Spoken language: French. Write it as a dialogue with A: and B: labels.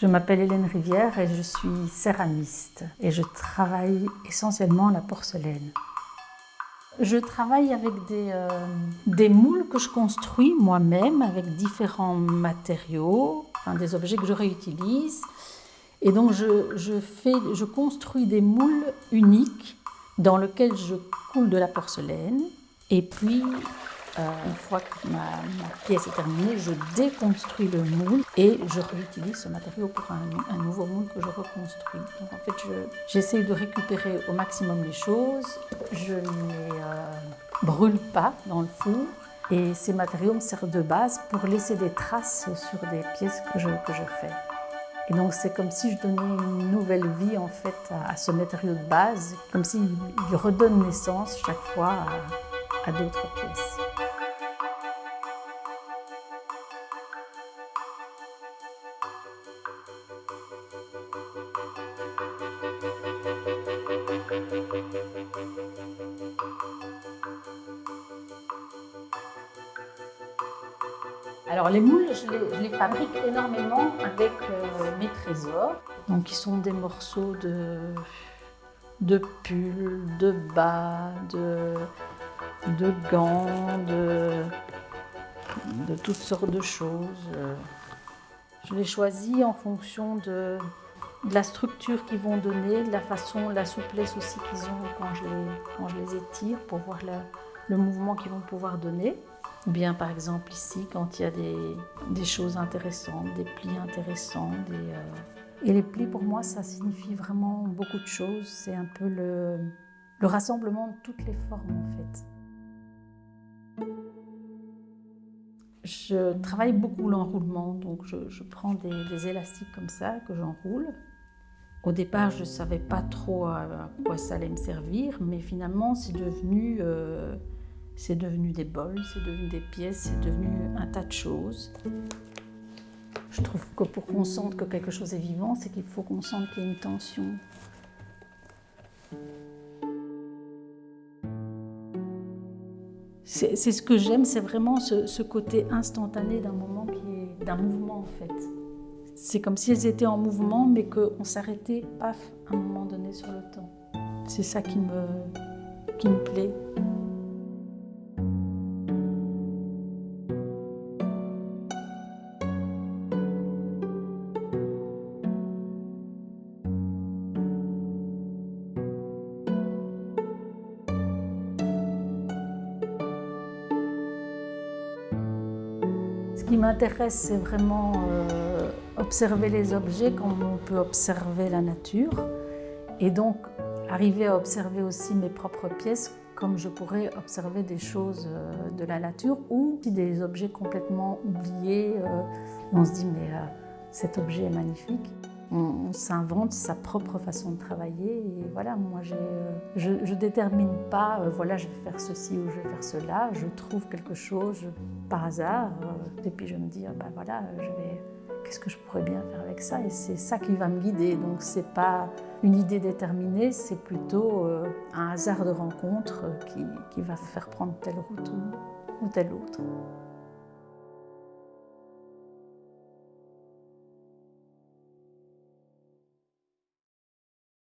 A: Je m'appelle Hélène Rivière et je suis céramiste et je travaille essentiellement la porcelaine. Je travaille avec des moules que je construis moi-même avec différents matériaux, des objets que je réutilise. Et donc je construis des moules uniques dans lesquels je coule de la porcelaine. Et puis, une fois que ma pièce est terminée, je déconstruis le moule et je réutilise ce matériau pour un nouveau moule que je reconstruis. Donc en fait, j'essaie de récupérer au maximum les choses. Je ne les brûle pas dans le four. Et ces matériaux me servent de base pour laisser des traces sur des pièces que je fais. Et donc c'est comme si je donnais une nouvelle vie en fait à ce matériau de base, comme s'il redonne naissance chaque fois à d'autres pièces. Alors les moules, je les fabrique énormément avec mes trésors. Donc qui sont des morceaux de pull, de bas, de gants, de toutes sortes de choses. Je les choisis en fonction de la structure qu'ils vont donner, de la façon, la souplesse aussi qu'ils ont quand je les étire pour voir le mouvement qu'ils vont pouvoir donner. Ou bien par exemple ici, quand il y a des choses intéressantes, des plis intéressants. Et les plis pour moi ça signifie vraiment beaucoup de choses. C'est un peu le rassemblement de toutes les formes en fait. Je travaille beaucoup l'enroulement, donc je prends des élastiques comme ça que j'enroule. Au départ, je ne savais pas trop à quoi ça allait me servir, mais finalement, c'est devenu des bols, c'est devenu des pièces, c'est devenu un tas de choses. Je trouve que pour qu'on sente que quelque chose est vivant, c'est qu'il faut qu'on sente qu'il y a une tension. C'est ce que j'aime, c'est vraiment ce côté instantané d'un moment d'un mouvement en fait. C'est comme si elles étaient en mouvement, mais qu'on s'arrêtait, paf, à un moment donné sur le temps. C'est ça qui me plaît. Ce qui m'intéresse, c'est vraiment observer les objets comme on peut observer la nature. Et donc, arriver à observer aussi mes propres pièces comme je pourrais observer des choses de la nature ou des objets complètement oubliés. On se dit, mais cet objet est magnifique. On s'invente sa propre façon de travailler. Et voilà, moi, je ne détermine pas, voilà, je vais faire ceci ou je vais faire cela. Je trouve quelque chose par hasard. Et puis je me dis, voilà, qu'est-ce que je pourrais bien faire avec ça? Et c'est ça qui va me guider. Donc c'est pas une idée déterminée, c'est plutôt un hasard de rencontre qui va faire prendre telle route ou telle autre.